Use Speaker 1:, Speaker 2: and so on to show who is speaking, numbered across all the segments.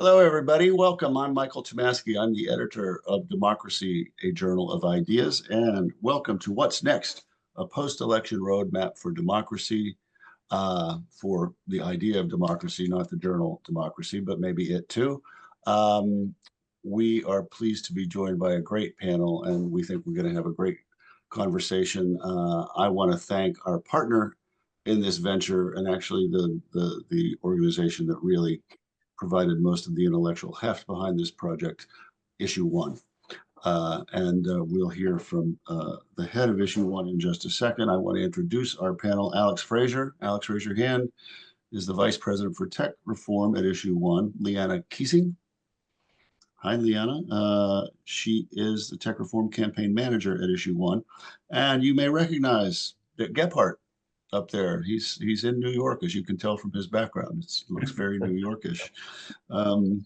Speaker 1: Hello, everybody. Welcome. I'm Michael Tomasky. I'm the editor of Democracy, a Journal of Ideas, and welcome to What's Next, a post-election roadmap for democracy, for the idea of democracy, not the journal Democracy, but maybe it too. Um, we are pleased to be joined by a great panel, and we think we're going to have a great conversation. I want to thank our partner in this venture, and actually the organization that really provided most of the intellectual heft behind this project, Issue One. And we'll hear from the head of Issue One in just a second. I want to introduce our panel, Alex Fraser. Alex, raise your hand, is the Vice President for Tech Reform at Issue One. Leanna Keesing. Hi, Leanna. She is the Tech Reform Campaign Manager at Issue One. And you may recognize Dick Gephardt up there. He's in New York, as you can tell from his background. It looks very New Yorkish.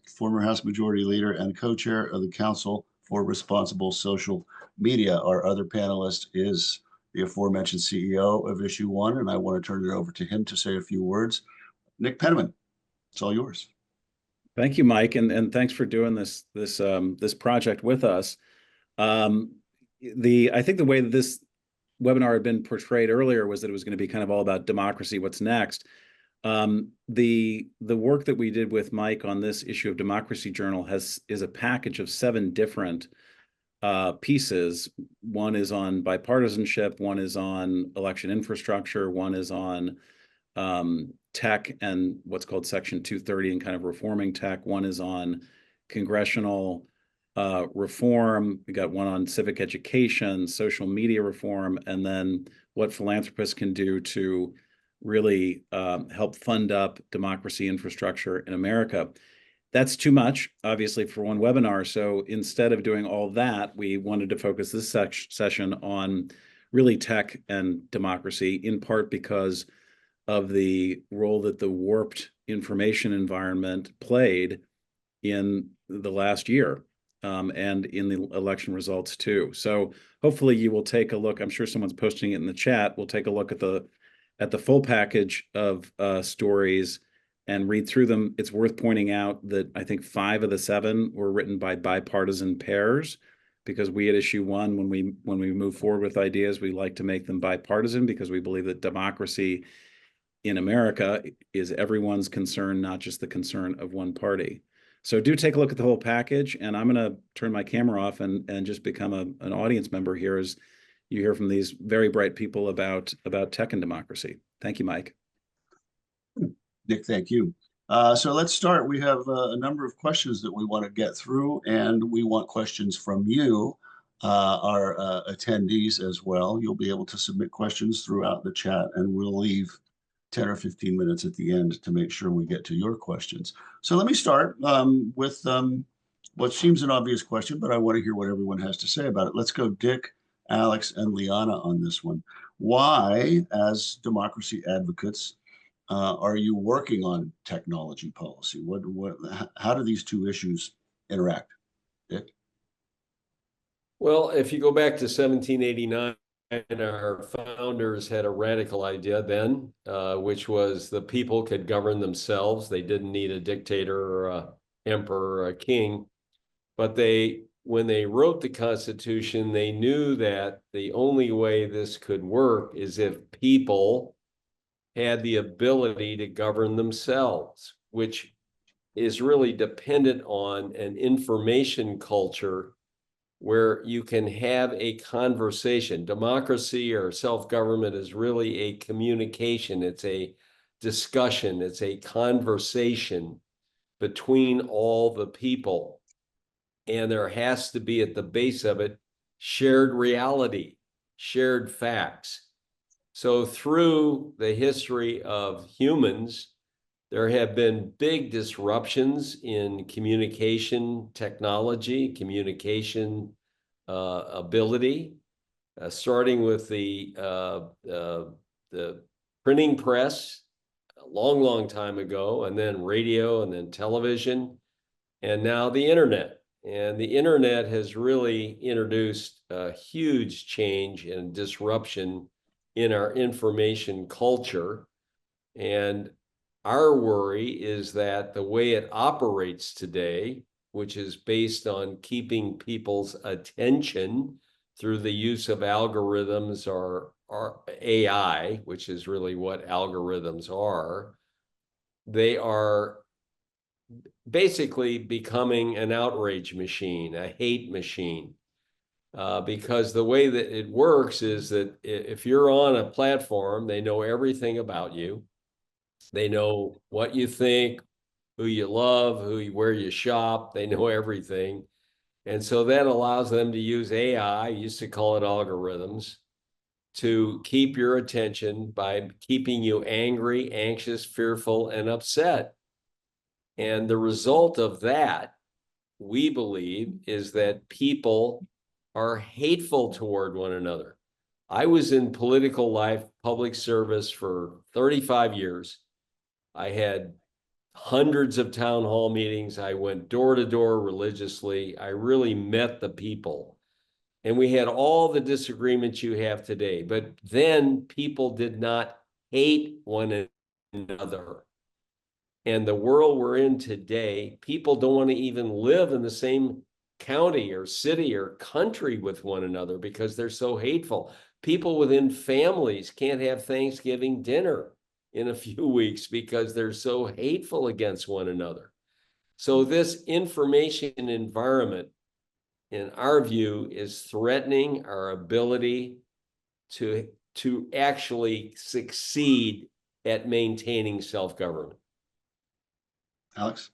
Speaker 1: Former House Majority Leader and co-chair of the Council for Responsible Social Media. Our other panelist is the aforementioned CEO of Issue One, and I want to turn it over to him to say a few words. Nick Penniman, it's all yours.
Speaker 2: Thank you, Mike, and thanks for doing this project with us. I think the way that this webinar had been portrayed earlier was that it was going to be kind of all about democracy, what's next. The work that we did with Mike on this issue of Democracy Journal is a package of 7 different pieces. One is on bipartisanship, one is on election infrastructure, one is on tech and what's called Section 230 and kind of reforming tech. One is on congressional reform. We got one on civic education, social media reform, and then what philanthropists can do to really help fund up democracy infrastructure in America. That's too much, obviously, for one webinar. So instead of doing all that, we wanted to focus this session on really tech and democracy, in part because of the role that the warped information environment played in the last year and in the election results too. So hopefully you will take a look. I'm sure someone's posting it in the chat. We'll take a look at the full package of stories and read through them. It's worth pointing out that I think 5 of the 7 were written by bipartisan pairs, because we at Issue One, when we move forward with ideas, we like to make them bipartisan, because we believe that democracy in America is everyone's concern, not just the concern of one party. So do take a look at the whole package, and I'm going to turn my camera off and just become an audience member here as you hear from these very bright people about tech and democracy. Thank you, Mike.
Speaker 1: Nick, thank you. So let's start. We have a number of questions that we want to get through, and we want questions from you, our attendees as well. You'll be able to submit questions throughout the chat, and we'll leave 10 or 15 minutes at the end to make sure we get to your questions. So let me start with what seems an obvious question, but I want to hear what everyone has to say about it. Let's go Dick, Alex, and Liana on this one. Why, as democracy advocates, are you working on technology policy? How do these two issues interact? Dick?
Speaker 3: Well, if you go back to 1789, our founders had a radical idea then, which was the people could govern themselves. They didn't need a dictator or an emperor or a king. But when they wrote the Constitution, they knew that the only way this could work is if people had the ability to govern themselves, which is really dependent on an information culture where you can have a conversation. Democracy or self-government is really a communication. It's a discussion. It's a conversation between all the people. And there has to be at the base of it shared reality, shared facts. So through the history of humans, there have been big disruptions in communication technology, communication ability, starting with the printing press a long time ago, and then radio, and then television, and now the internet. And the internet has really introduced a huge change and disruption in our information culture. And Our worry is that the way it operates today, which is based on keeping people's attention through the use of algorithms or AI, which is really what algorithms are, they are basically becoming an outrage machine, a hate machine. Because the way that it works is that if you're on a platform, they know everything about you. They know what you think, who you love, where you shop. They know everything. And so that allows them to use AI, used to call it algorithms, to keep your attention by keeping you angry, anxious, fearful, and upset. And the result of that, we believe, is that people are hateful toward one another. I was in political life, public service for 35 years. I had hundreds of town hall meetings. I went door to door religiously. I really met the people. And we had all the disagreements you have today. But then people did not hate one another. And the world we're in today, people don't want to even live in the same county or city or country with one another because they're so hateful. People within families can't have Thanksgiving dinner in a few weeks because they're so hateful against one another. So this information environment, in our view, is threatening our ability to actually succeed at maintaining self-government.
Speaker 1: Alex?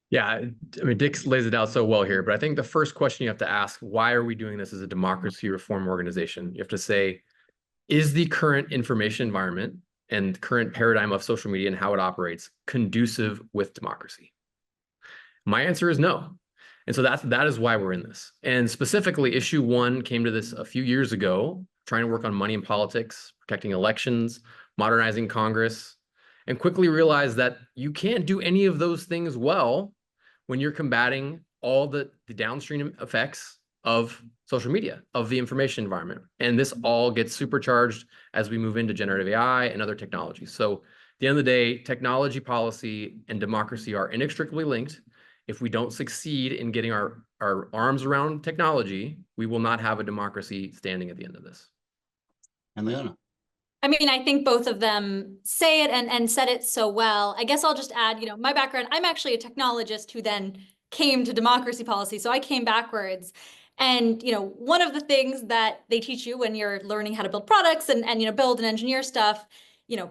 Speaker 4: Yeah, I mean, Dick lays it out so well here, but I think the first question you have to ask, why are we doing this as a democracy reform organization? You have to say, is the current information environment and current paradigm of social media and how it operates conducive with democracy? My answer is no. And so that is why we're in this. And specifically, issue 1 came to this a few years ago, trying to work on money in politics, protecting elections, modernizing Congress, and quickly realized that you can't do any of those things well when you're combating all the downstream effects of social media, of the information environment. And this all gets supercharged as we move into generative AI and other technologies. So at the end of the day, technology policy and democracy are inextricably linked. If we don't succeed in getting our arms around technology, we will not have a democracy standing at the end of this.
Speaker 1: And Leona?
Speaker 5: I mean, I think both of them say it and said it so well. I guess I'll just add, my background, I'm actually a technologist who then came to democracy policy. So I came backwards. And, one of the things that they teach you when you're learning how to build products and build and engineer stuff,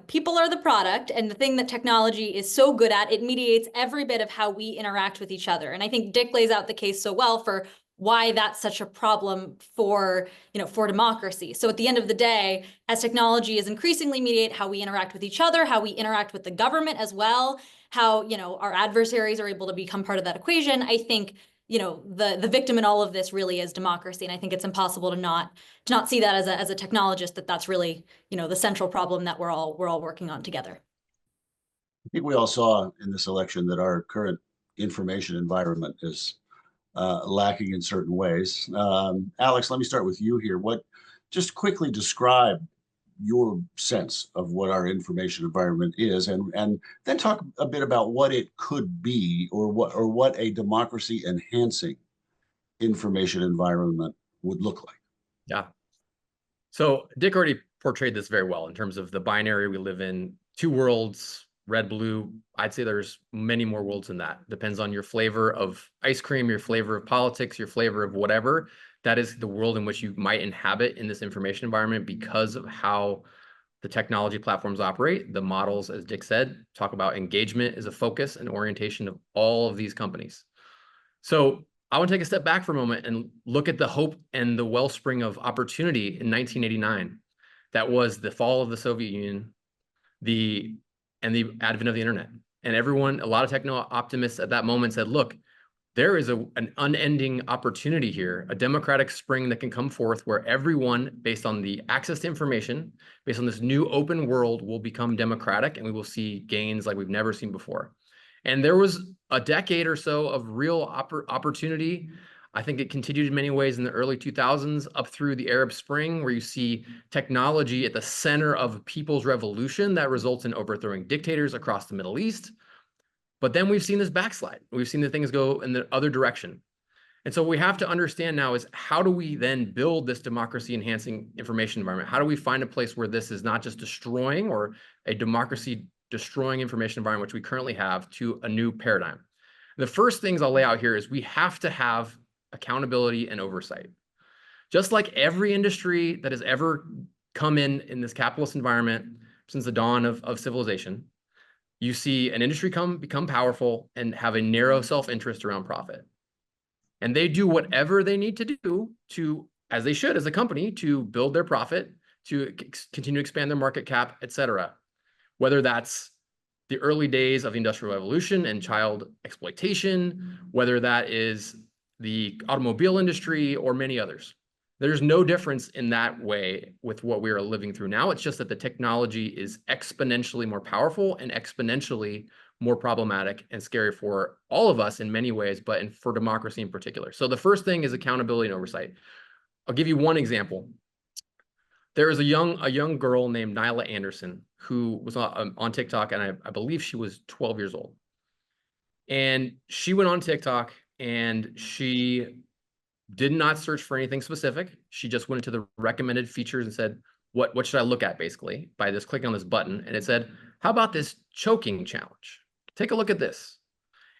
Speaker 5: people are the product. And the thing that technology is so good at, it mediates every bit of how we interact with each other. And I think Dick lays out the case so well for why that's such a problem for democracy. So at the end of the day, as technology is increasingly mediate how we interact with each other, how we interact with the government as well, how, our adversaries are able to become part of that equation, I think, the victim in all of this really is democracy. And I think it's impossible to not see that as a technologist, that's really, the central problem that we're all working on together.
Speaker 1: I think we all saw in this election that our current information environment is lacking in certain ways. Alex, let me start with you here. Just quickly describe your sense of what our information environment is, and then talk a bit about what it could be, or what a democracy enhancing information environment would look like.
Speaker 4: Yeah. So Dick already portrayed this very well in terms of the binary we live in, 2 worlds, red, blue. I'd say there's many more worlds than that. Depends on your flavor of ice cream, your flavor of politics, your flavor of whatever. That is the world in which you might inhabit in this information environment because of how the technology platforms operate. The models, as Dick said, talk about engagement as a focus and orientation of all of these companies. So I want to take a step back for a moment and look at the hope and the wellspring of opportunity in 1989. That was the fall of the Soviet Union, and the advent of the internet. And everyone, a lot of techno optimists at that moment said, look, there is an unending opportunity here, a democratic spring that can come forth where everyone, based on the access to information, based on this new open world, will become democratic, and we will see gains like we've never seen before. And there was a decade or so of real opportunity. I think it continued in many ways in the early 2000s up through the Arab Spring, where you see technology at the center of a people's revolution that results in overthrowing dictators across the Middle East. But then we've seen this backslide. We've seen the things go in the other direction. And so what we have to understand now is, how do we then build this democracy enhancing information environment? How do we find a place where this is not just destroying, or a democracy destroying information environment, which we currently have, to a new paradigm? The first things I'll lay out here is we have to have accountability and oversight. Just like every industry that has ever come in this capitalist environment since the dawn of civilization, you see an industry become powerful and have a narrow self-interest around profit. And they do whatever they need to do to, as they should as a company, to build their profit, to continue to expand their market cap, et cetera. Whether that's the early days of the Industrial Revolution and child exploitation, whether that is the automobile industry or many others. There's no difference in that way with what we are living through now. It's just that the technology is exponentially more powerful and exponentially more problematic and scary for all of us in many ways, but for democracy in particular. So the first thing is accountability and oversight. I'll give you one example. There is a young girl named Nyla Anderson who was on TikTok, and I believe she was 12 years old. And she went on TikTok and she did not search for anything specific. She just went into the recommended features and said, what should I look at, basically, by this clicking on this button. And it said, how about this choking challenge? Take a look at this.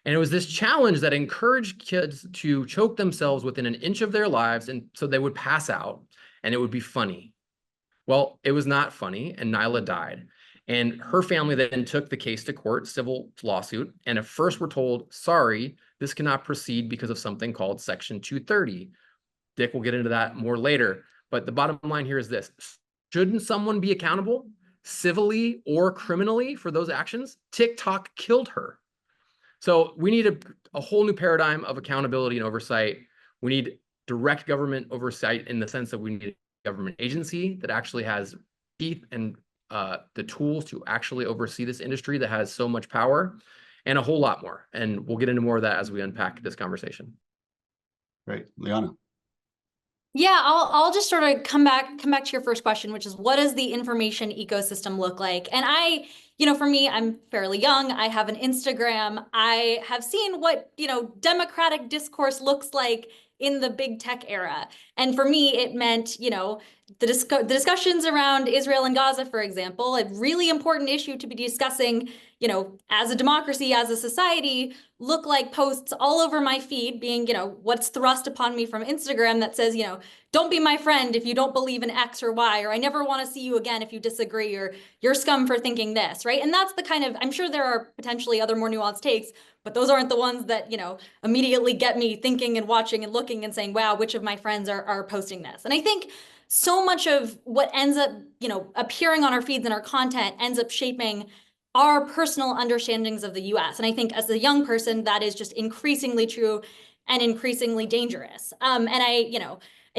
Speaker 4: And it was this challenge that encouraged kids to choke themselves within an inch of their lives, and so they would pass out and it would be funny. Well, it was not funny, and Nyla died. And her family then took the case to court, civil lawsuit, and at first were told, sorry, this cannot proceed because of something called Section 230. Dick will get into that more later. But the bottom line here is this: shouldn't someone be accountable, civilly or criminally, for those actions? TikTok killed her. So we need a whole new paradigm of accountability and oversight. We need direct government oversight in the sense that we need a government agency that actually has teeth and the tools to actually oversee this industry that has so much power, and a whole lot more. And we'll get into more of that as we unpack this conversation.
Speaker 1: Great. Liana.
Speaker 5: Yeah, I'll just sort of come back to your first question, which is, what does the information ecosystem look like? And for me, I'm fairly young. I have an Instagram. I have seen what, democratic discourse looks like in the big tech era. And for me, it meant, the discussions around Israel and Gaza, for example, a really important issue to be discussing, as a democracy, as a society, look like posts all over my feed being, what's thrust upon me from Instagram that says, don't be my friend if you don't believe in X or Y, or I never want to see you again if you disagree, or you're scum for thinking this, right? And that's the kind of, I'm sure there are potentially other more nuanced takes, but those aren't the ones that, immediately get me thinking and watching and looking and saying, wow, which of my friends are posting this? And I think so much of what ends up, appearing on our feeds and our content ends up shaping our personal understandings of the US. And I think as a young person, that is just increasingly true and increasingly dangerous. And I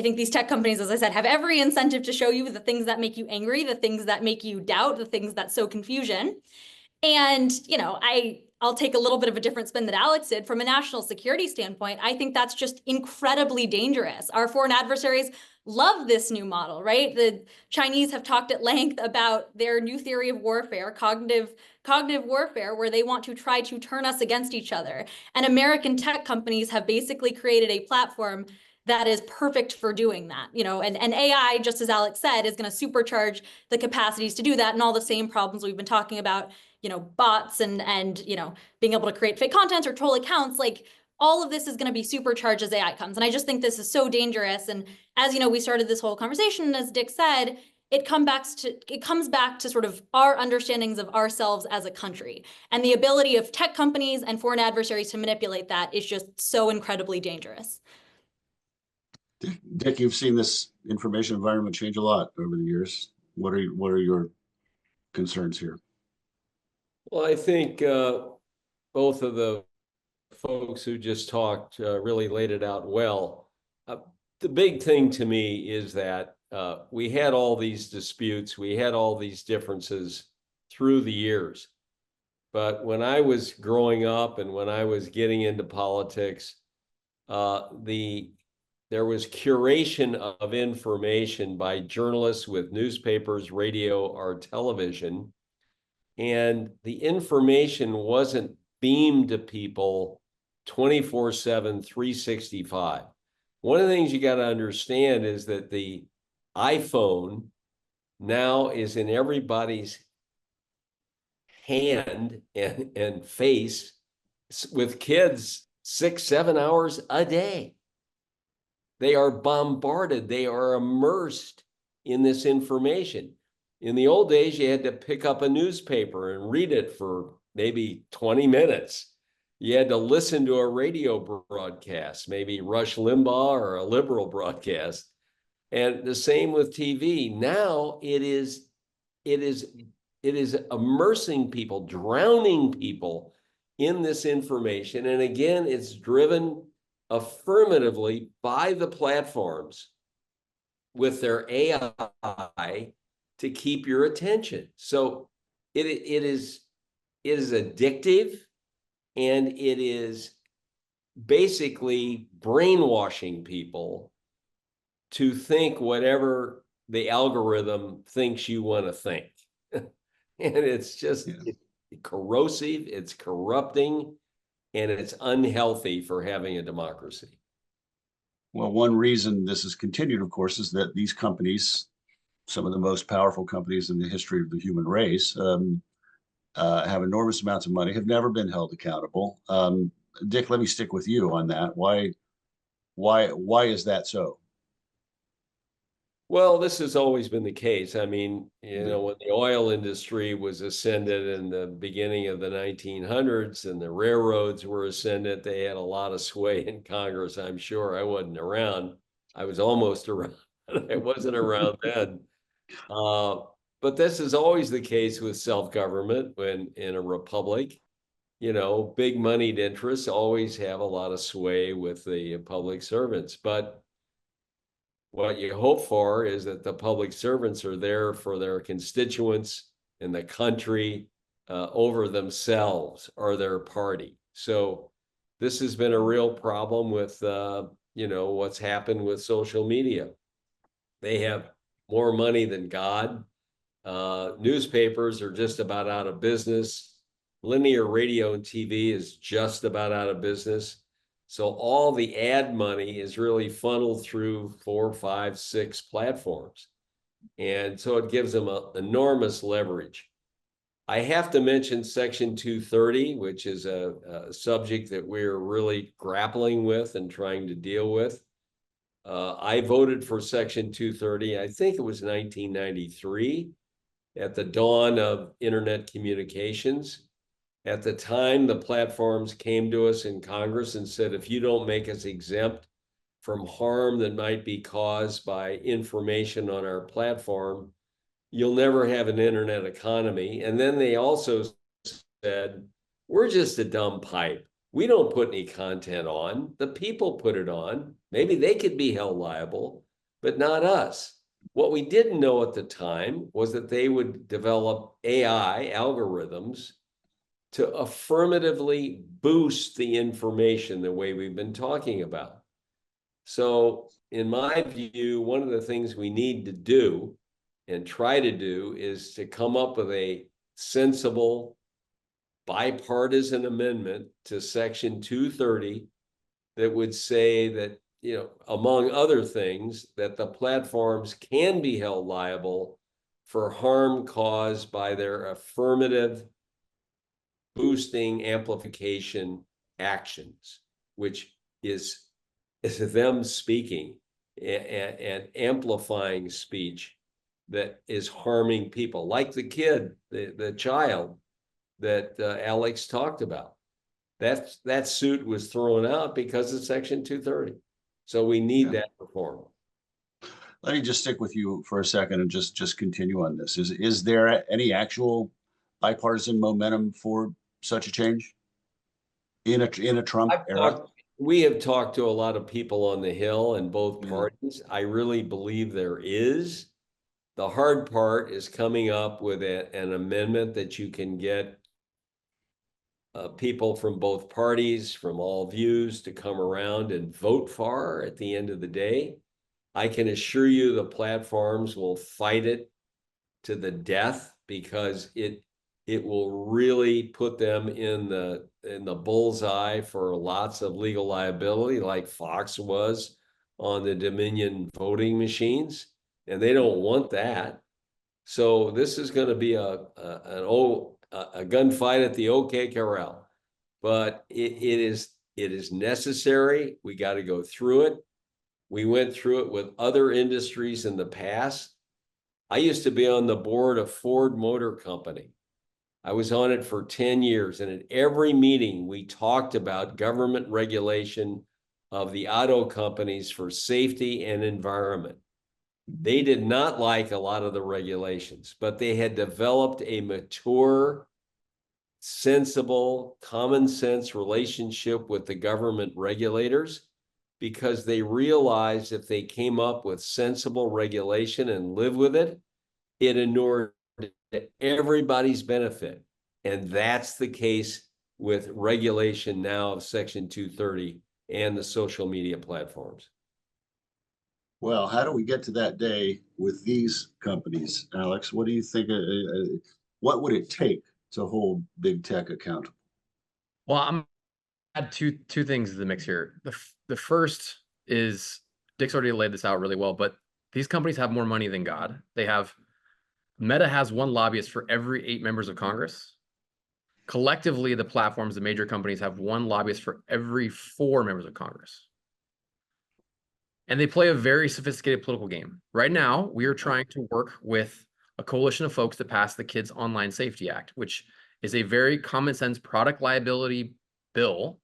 Speaker 5: think these tech companies, as I said, have every incentive to show you the things that make you angry, the things that make you doubt, the things that sow confusion. And, I'll take a little bit of a different spin that Alex did. From a national security standpoint, I think that's just incredibly dangerous. Our foreign adversaries love this new model, right? The Chinese have talked at length about their new theory of warfare, cognitive warfare, where they want to try to turn us against each other. And American tech companies have basically created a platform that is perfect for doing that, and AI, just as Alex said, is going to supercharge the capacities to do that, and all the same problems we've been talking about, bots and being able to create fake content or troll accounts, like all of this is going to be supercharged as AI comes. And I just think this is so dangerous. And as we started this whole conversation, and as Dick said, it comes back to sort of our understandings of ourselves as a country, and the ability of tech companies and foreign adversaries to manipulate that is just so incredibly dangerous.
Speaker 1: Dick, you've seen this information environment change a lot over the years. What are your concerns here?
Speaker 3: Well, I think both of the folks who just talked really laid it out well. The big thing to me is that we had all these disputes, we had all these differences through the years. But when I was growing up and when I was getting into politics, there was curation of information by journalists with newspapers, radio, or television, and the information wasn't beamed to people 24/7, 365. One of the things you got to understand is that the iPhone now is in everybody's hand and face, with kids 6-7 hours a day. They are bombarded. They are immersed in this information. In the old days, you had to pick up a newspaper and read it for maybe 20 minutes. You had to listen to a radio broadcast, maybe Rush Limbaugh or a liberal broadcast. And the same with TV. Now it is immersing people, drowning people in this information. And again, it's driven affirmatively by the platforms with their AI to keep your attention. So it is addictive, and it is basically brainwashing people to think whatever the algorithm thinks you want to think. And it's just it's corrosive, it's corrupting, and it's unhealthy for having a democracy.
Speaker 1: Well, one reason this has continued, of course, is that these companies, some of the most powerful companies in the history of the human race, have enormous amounts of money, have never been held accountable. Dick, let me stick with you on that. Why is that so?
Speaker 3: Well, this has always been the case. I mean, you know, when the oil industry was ascended in the beginning of the 1900s and the railroads were ascended, they had a lot of sway in Congress, I'm sure. I wasn't around. I was almost around, but I wasn't around then. But this is always the case with self-government when in a republic. You know, big moneyed interests always have a lot of sway with the public servants. But what you hope for is that the public servants are there for their constituents in the country over themselves or their party. So this has been a real problem with, you know, what's happened with social media. They have more money than God. Newspapers are just about out of business. Linear radio and TV is just about out of business. So all the ad money is really funneled through 4, 5, 6 platforms. And so it gives them enormous leverage. I have to mention Section 230, which is a subject that we're really grappling with and trying to deal with. I voted for Section 230, I think it was 1993, at the dawn of internet communications. At the time, the platforms came to us in Congress and said, if you don't make us exempt from harm that might be caused by information on our platform, you'll never have an internet economy. And then they also said, we're just a dumb pipe. We don't put any content on. The people put it on. Maybe they could be held liable, but not us. What we didn't know at the time was that they would develop AI algorithms to affirmatively boost the information the way we've been talking about. So in my view, one of the things we need to do and try to do is to come up with a sensible bipartisan amendment to Section 230 that would say that, you know, among other things, that the platforms can be held liable for harm caused by their affirmative boosting amplification actions, which is them speaking and amplifying speech that is harming people, like the kid, the child that Alex talked about. That suit was thrown out because of Section 230. So we need that reform.
Speaker 1: Let me just stick with you for a second and just continue on this. Is there any actual bipartisan momentum for such a change in a Trump era?
Speaker 3: We have talked to a lot of people on the Hill in both parties. I really believe there is. The hard part is coming up with an amendment that you can get people from both parties, from all views, to come around and vote for her at the end of the day. I can assure you the platforms will fight it to the death, because it will really put them in the bullseye for lots of legal liability, like Fox was on the Dominion voting machines, and they don't want that. So this is going to be a gunfight at the OK Corral, but it is necessary. We got to go through it. We went through it with other industries in the past. I used to be on the board of Ford Motor Company. I was on it for 10 years, and at every meeting we talked about government regulation of the auto companies for safety and environment. They did not like a lot of the regulations, but they had developed a mature, sensible, common sense relationship with the government regulators, because they realized if they came up with sensible regulation and live with it, it inured to everybody's benefit. And that's the case with regulation now of Section 230 and the social media platforms.
Speaker 1: Well, how do we get to that day with these companies, Alex? What do you think? What would it take to hold big tech accountable?
Speaker 4: Well, I'm add two things to the mix here. The first is Dick's already laid this out really well, but these companies have more money than God. Meta has one lobbyist for every 8 members of Congress. Collectively, the platforms, the major companies, have one lobbyist for every 4 members of Congress. And they play a very sophisticated political game. Right now, we are trying to work with a coalition of folks to pass the Kids Online Safety Act, which is a very common sense product liability bill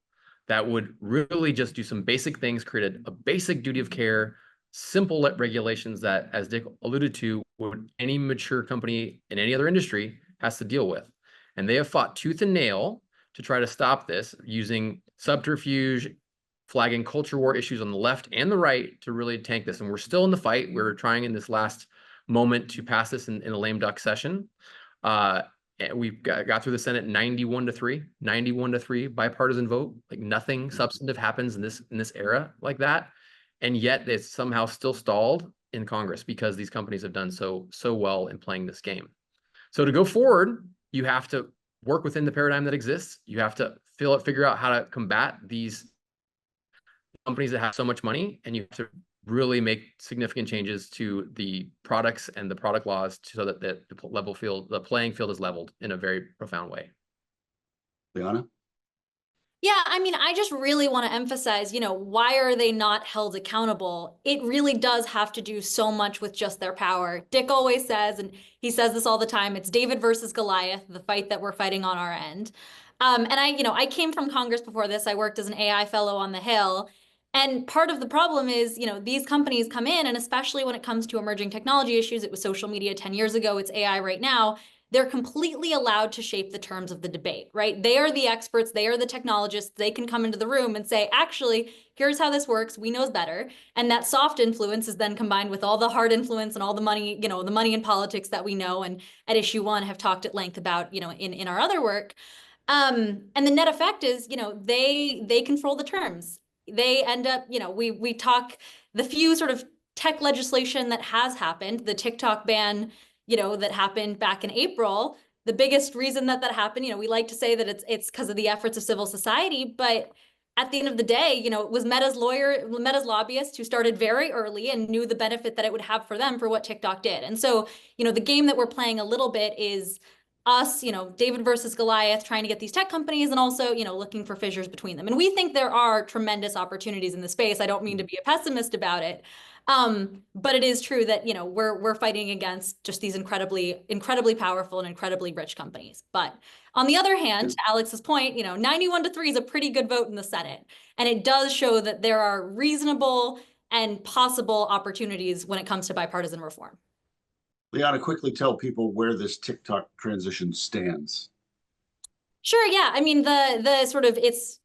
Speaker 4: that would really just do some basic things, create a basic duty of care, simple regulations that, as Dick alluded to, would any mature company in any other industry has to deal with. And they have fought tooth and nail to try to stop this using subterfuge, flagging culture war issues on the left and the right to really tank this. And we're still in the fight. We're trying in this last moment to pass this in a lame duck session. We got through the Senate 91-3 bipartisan vote. Like nothing substantive happens in this era like that. And yet it's somehow still stalled in Congress because these companies have done so well in playing this game. So to go forward, you have to work within the paradigm that exists. You have to figure out how to combat these companies that have so much money, and you have to really make significant changes to the products and the product laws so that the playing field is leveled in a very profound way.
Speaker 1: Liana?
Speaker 5: Yeah, I mean, I just really want to emphasize, why are they not held accountable? It really does have to do so much with just their power. Dick always says, and he says this all the time, it's David versus Goliath, the fight that we're fighting on our end. And I came from Congress before this. I worked as an AI fellow on the Hill. And part of the problem is, these companies come in, and especially when it comes to emerging technology issues, it was social media 10 years ago, it's AI right now. They're completely allowed to shape the terms of the debate, right? They are the experts. They are the technologists. They can come into the room and say, actually, here's how this works. We know better. And that soft influence is then combined with all the hard influence and all the money, the money in politics that we know and at issue 1 have talked at length about, in our other work. And the net effect is, they control the terms. They end up, we talk the few sort of tech legislation that has happened, the TikTok ban, that happened back in April. The biggest reason that happened, we like to say that it's because of the efforts of civil society, but at the end of the day, it was Meta's lobbyists who started very early and knew the benefit that it would have for them for what TikTok did. And so, the game that we're playing a little bit is us, David versus Goliath, trying to get these tech companies and also, looking for fissures between them. And we think there are tremendous opportunities in the space. I don't mean to be a pessimist about it. But it is true that, we're fighting against just these incredibly powerful and incredibly rich companies. But on the other hand, to Alex's point, 91-3 is a pretty good vote in the Senate. And it does show that there are reasonable and possible opportunities when it comes to bipartisan reform.
Speaker 1: Liana, quickly tell people where this TikTok transition stands.
Speaker 5: Sure, yeah. I mean, the sort of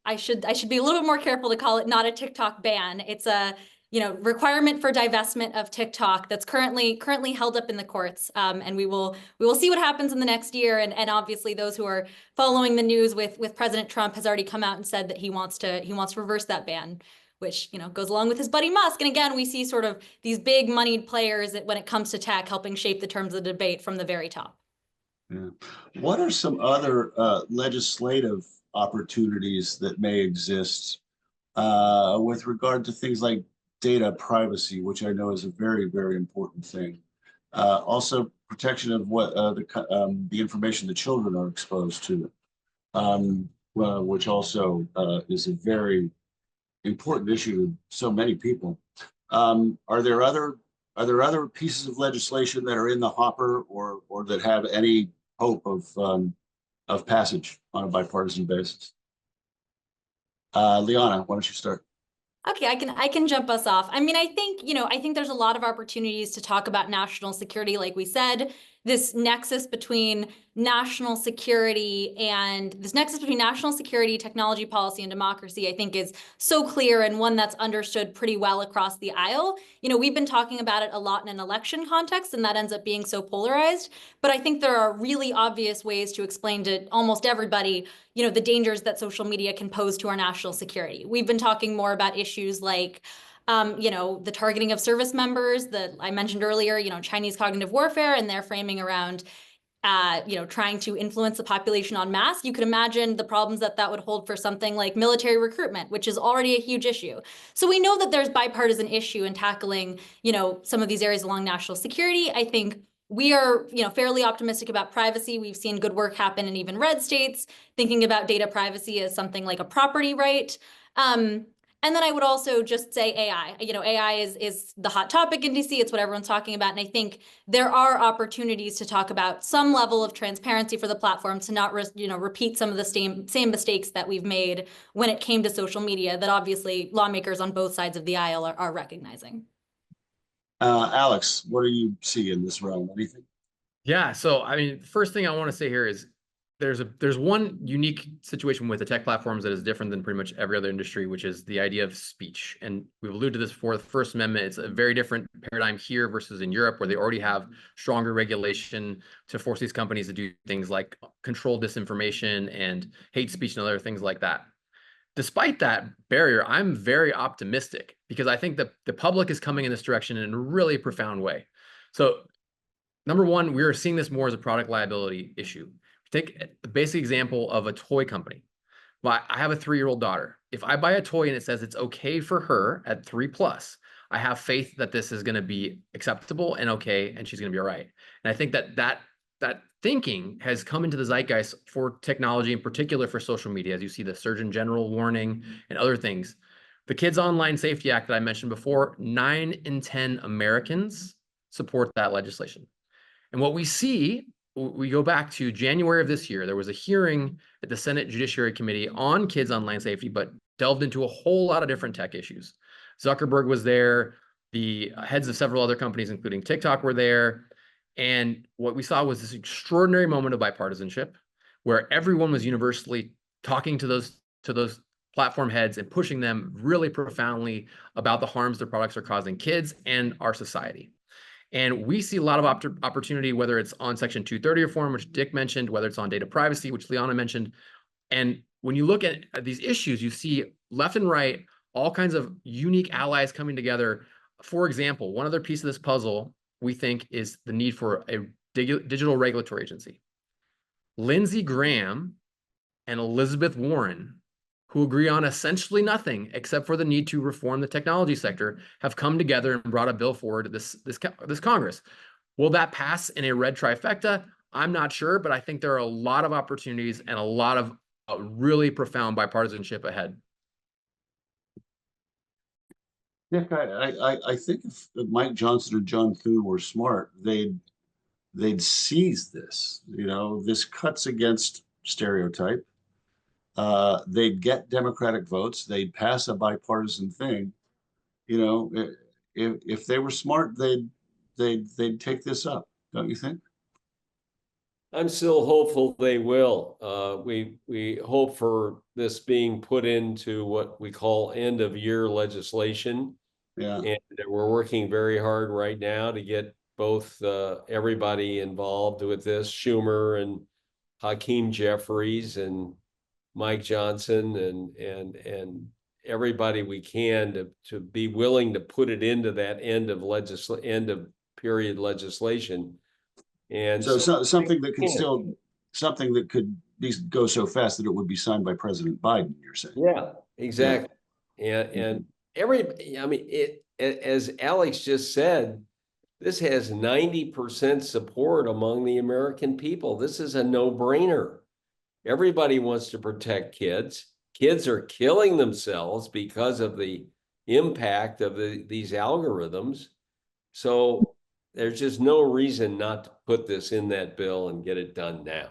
Speaker 5: I should be a little bit more careful to call it not a TikTok ban. It's a requirement for divestment of TikTok that's currently held up in the courts. And we will see what happens in the next year. And obviously those who are following the news with President Trump has already come out and said that he wants to reverse that ban, which, goes along with his buddy Musk. And again, we see sort of these big moneyed players when it comes to tech helping shape the terms of the debate from the very top.
Speaker 1: Yeah. What are some other legislative opportunities that may exist with regard to things like data privacy, which I know is a very, very important thing. Also, protection of what the information the children are exposed to, which also is a very important issue to so many people. Are there other pieces of legislation that are in the hopper or that have any hope of passage on a bipartisan basis? Liana, why don't you start?
Speaker 5: Okay, I can jump us off. I mean, I think there's a lot of opportunities to talk about national security, like we said, this nexus between national security, technology policy, and democracy, I think is so clear and one that's understood pretty well across the aisle. We've been talking about it a lot in an election context, and that ends up being so polarized. But I think there are really obvious ways to explain to almost everybody, the dangers that social media can pose to our national security. We've been talking more about issues like the targeting of service members that I mentioned earlier, Chinese cognitive warfare and their framing around, trying to influence the population en masse. You could imagine the problems that would hold for something like military recruitment, which is already a huge issue. So we know that there's bipartisan issue in tackling, some of these areas along national security. I think we are, fairly optimistic about privacy. We've seen good work happen in even red states, thinking about data privacy as something like a property right. And then I would also just say AI. AI is the hot topic in DC. It's what everyone's talking about. And I think there are opportunities to talk about some level of transparency for the platform to not repeat some of the same mistakes that we've made when it came to social media that obviously lawmakers on both sides of the aisle are recognizing.
Speaker 1: Alex, what do you see in this realm? Anything?
Speaker 4: Yeah, so I mean, first thing I want to say here is there's one unique situation with the tech platforms that is different than pretty much every other industry, which is the idea of speech. And we've alluded to this before. The First Amendment, it's a very different paradigm here versus in Europe, where they already have stronger regulation to force these companies to do things like control disinformation and hate speech and other things like that. Despite that barrier, I'm very optimistic because I think that the public is coming in this direction in a really profound way. So number one, we are seeing this more as a product liability issue. Take the basic example of a toy company. But I have a 3-year-old daughter. If I buy a toy and it says it's okay for her at 3+, I have faith that this is going to be acceptable and okay, and she's going to be all right. And I think that thinking has come into the zeitgeist for technology, in particular for social media, as you see the Surgeon General warning and other things. The Kids Online Safety Act that I mentioned before, 9 in 10 Americans support that legislation. And what we see, we go back to January of this year, there was a hearing at the Senate Judiciary Committee on kids online safety, but delved into a whole lot of different tech issues. Zuckerberg was there, the heads of several other companies, including TikTok, were there. And what we saw was this extraordinary moment of bipartisanship where everyone was universally talking to those platform heads and pushing them really profoundly about the harms their products are causing kids and our society. And we see a lot of opportunity, whether it's on Section 230 reform, which Dick mentioned, whether it's on data privacy, which Liana mentioned. And when you look at these issues, you see left and right, all kinds of unique allies coming together. For example, one other piece of this puzzle, we think, is the need for a digital regulatory agency. Lindsey Graham and Elizabeth Warren, who agree on essentially nothing except for the need to reform the technology sector, have come together and brought a bill forward this Congress. Will that pass in a red trifecta? I'm not sure, but I think there are a lot of opportunities and a lot of really profound bipartisanship ahead.
Speaker 1: Nick, I think if Mike Johnson or John Thune were smart, they'd seize this. This cuts against stereotype. They'd get Democratic votes. They'd pass a bipartisan thing. If they were smart, they'd take this up. Don't you think?
Speaker 3: I'm still hopeful they will. We hope for this being put into what we call end of year legislation
Speaker 1: Yeah.
Speaker 3: And we're working very hard right now to get both everybody involved with this, Schumer and Hakeem Jeffries and Mike Johnson and everybody we can to be willing to put it into that end of period legislation. And
Speaker 1: So,
Speaker 3: so
Speaker 1: something that could still, something that could go so fast that it would be signed by President Biden, you're saying?
Speaker 3: yeah, exactly. And I mean, as Alex just said, this has 90% support among the American people. This is a no-brainer. Everybody wants to protect kids. Kids are killing themselves because of the impact of these algorithms. So there's just no reason not to put this in that bill and get it done now.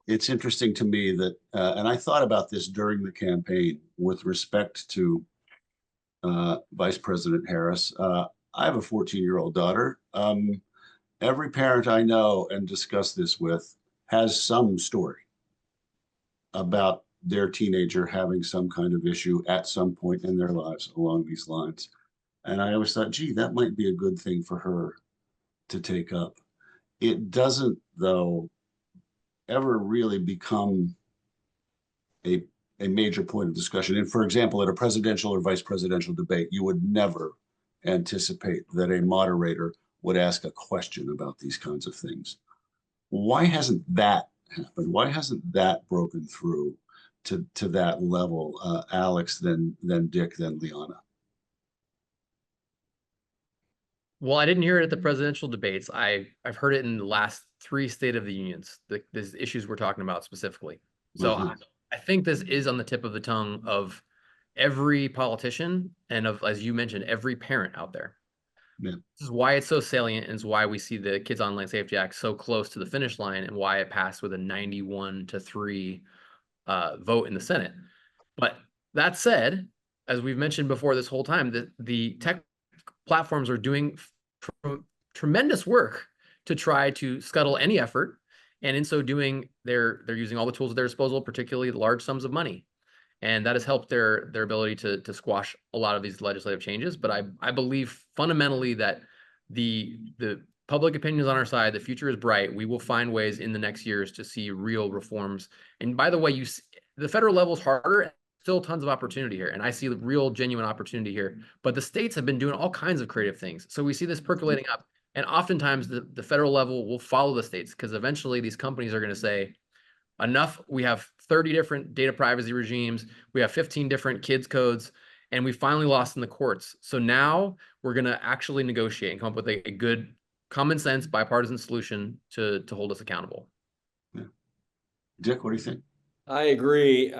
Speaker 1: It's interesting to me that, and I thought about this during the campaign with respect to Vice President Harris. I have a 14-year-old daughter. Every parent I know and discuss this with has some story about their teenager having some kind of issue at some point in their lives along these lines. And I always thought, gee, that might be a good thing for her to take up. It doesn't, though, ever really become a major point of discussion. And for example, at a presidential or vice presidential debate, you would never anticipate that a moderator would ask a question about these kinds of things. Why hasn't that happened? Why hasn't that broken through to that level, Alex, then Dick, then Liana?
Speaker 4: Well, I didn't hear it at the presidential debates. I've heard it in the last 3 State of the Unions, the issues we're talking about specifically. So I think this is on the tip of the tongue of every politician and of, as you mentioned, every parent out there.
Speaker 1: Yeah.
Speaker 4: This is why it's so salient, and is why we see the Kids Online Safety Act so close to the finish line, and why it passed with a 91-3 vote in the Senate. But that said, as we've mentioned before this whole time, the tech platforms are doing tremendous work to try to scuttle any effort. And in so doing, they're using all the tools at their disposal, particularly large sums of money. And that has helped their ability to squash a lot of these legislative changes. But I believe fundamentally that the public opinion is on our side. The future is bright. We will find ways in the next years to see real reforms. And by the way, the federal level is harder. Still tons of opportunity here. And I see real genuine opportunity here. But the states have been doing all kinds of creative things. So we see this percolating up. And oftentimes the federal level will follow the states, because eventually these companies are going to say, enough, we have 30 different data privacy regimes, we have 15 different kids codes, and we finally lost in the courts. So now we're going to actually negotiate and come up with a good common sense bipartisan solution to hold us accountable.
Speaker 1: Yeah. Dick, what do you think?
Speaker 3: I agree.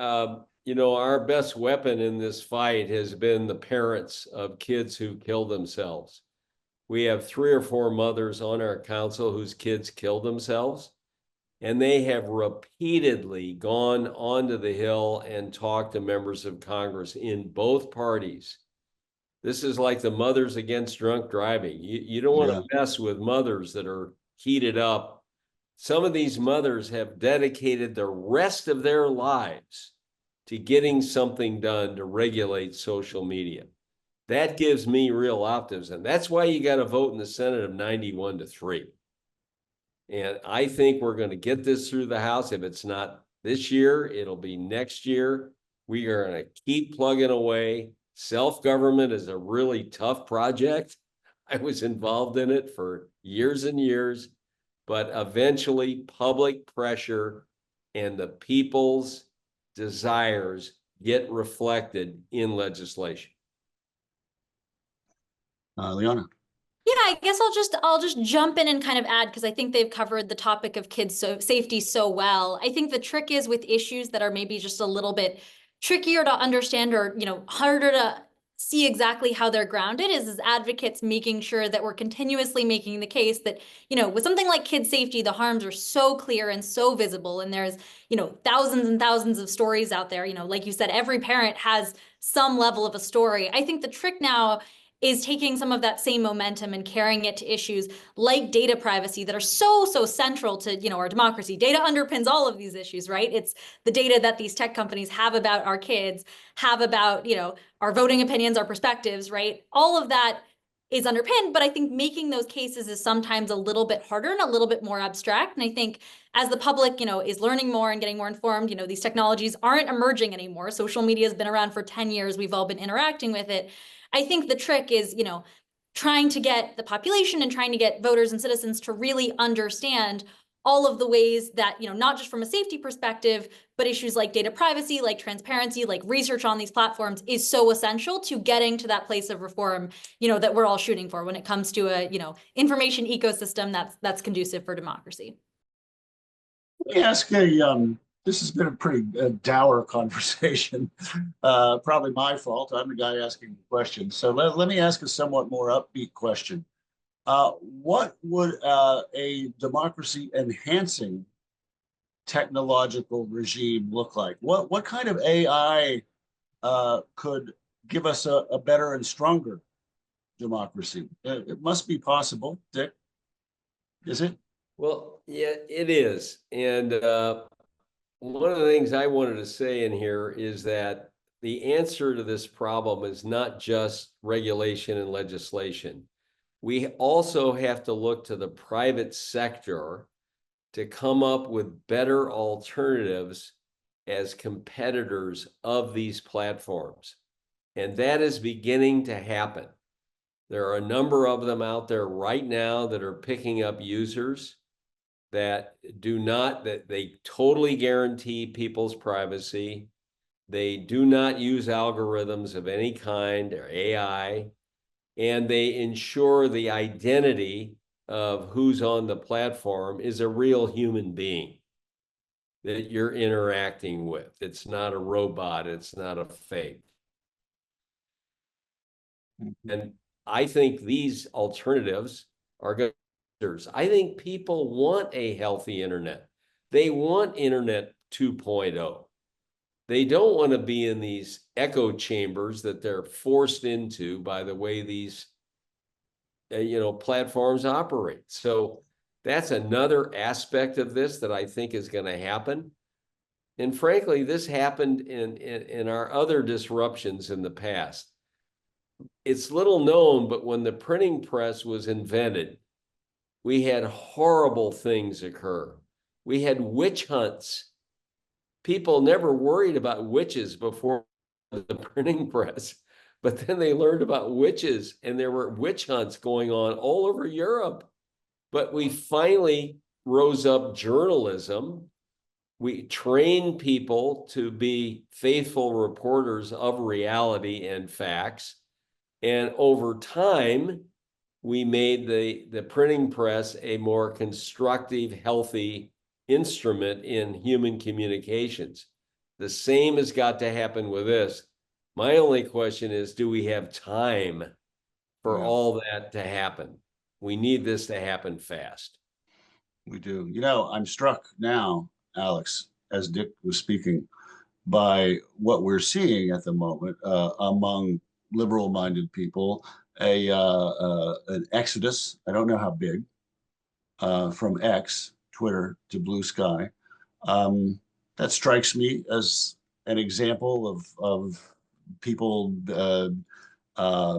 Speaker 3: You know, our best weapon in this fight has been the parents of kids who kill themselves. We have 3 or 4 mothers on our council whose kids killed themselves, and they have repeatedly gone onto the Hill and talked to members of Congress in both parties. This is like the Mothers Against Drunk Driving. You don't want to mess with mothers that are heated up. Some of these mothers have dedicated the rest of their lives to getting something done to regulate social media. That gives me real optimism. That's why you got to vote in the Senate of 91-3. And I think we're going to get this through the House. If it's not this year, it'll be next year. We are going to keep plugging away. Self-government is a really tough project. I was involved in it for years and years, but eventually public pressure and the people's desires get reflected in legislation.
Speaker 1: Liana.
Speaker 5: Yeah, I guess I'll just jump in and kind of add, because I think they've covered the topic of kids safety so well. I think the trick is with issues that are maybe just a little bit trickier to understand, or harder to see exactly how they're grounded, is as advocates making sure that we're continuously making the case that, with something like kid safety, the harms are so clear and so visible, and there's, thousands and thousands of stories out there. Like you said, every parent has some level of a story. I think the trick now is taking some of that same momentum and carrying it to issues like data privacy that are so central to, you know, our democracy. Data underpins all of these issues, right? It's the data that these tech companies have about our kids, have about, you know, our voting opinions, our perspectives, right? All of that is underpinned, but I think making those cases is sometimes a little bit harder and a little bit more abstract. And I think as the public, you know, is learning more and getting more informed, you know, these technologies aren't emerging anymore. Social media has been around for 10 years. We've all been interacting with it. I think the trick is, you know, trying to get the population and trying to get voters and citizens to really understand all of the ways that, you know, not just from a safety perspective, but issues like data privacy, like transparency, like research on these platforms is so essential to getting to that place of reform, you know, that we're all shooting for when it comes to a, you know, information ecosystem that's conducive for democracy.
Speaker 1: Let me ask this has been a pretty dour conversation. Probably my fault. I'm the guy asking the question. So let me ask a somewhat more upbeat question. What would a democracy enhancing technological regime look like? What kind of AI could give us a better and stronger democracy? It must be possible, Dick. Is it?
Speaker 3: Well, yeah, it is. And one of the things I wanted to say in here is that the answer to this problem is not just regulation and legislation. We also have to look to the private sector to come up with better alternatives as competitors of these platforms. And that is beginning to happen. There are a number of them out there right now that are picking up users that they totally guarantee people's privacy. They do not use algorithms of any kind or AI, and they ensure the identity of who's on the platform is a real human being that you're interacting with. It's not a robot, it's not a fake. And I think these alternatives are good. I think people want a healthy internet. They want Internet 2.0. They don't want to be in these echo chambers that they're forced into by the way these platforms operate. So that's another aspect of this that I think is going to happen. And frankly, this happened in our other disruptions in the past. It's little known, but when the printing press was invented, we had horrible things occur. We had witch hunts. People never worried about witches before the printing press, but then they learned about witches, and there were witch hunts going on all over Europe. But we finally rose up journalism. We trained people to be faithful reporters of reality and facts. And over time, we made the printing press a more constructive, healthy instrument in human communications. The same has got to happen with this. My only question is, do we have time for all that to happen? We need this to happen fast.
Speaker 1: We do. You know, I'm struck now, Alex, as Dick was speaking, by what we're seeing at the moment among liberal-minded people, an exodus. I don't know how big, from X, Twitter, to Blue Sky. That strikes me as an example of people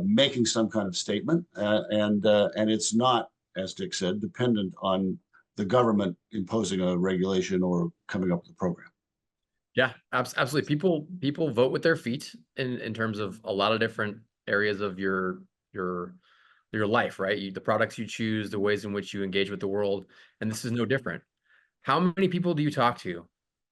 Speaker 1: making some kind of statement, and it's not, as Dick said, dependent on the government imposing a regulation or coming up with a program.
Speaker 4: Yeah, absolutely. People vote with their feet in terms of a lot of different areas of your life, right? The products you choose, the ways in which you engage with the world, and this is no different. How many people do you talk to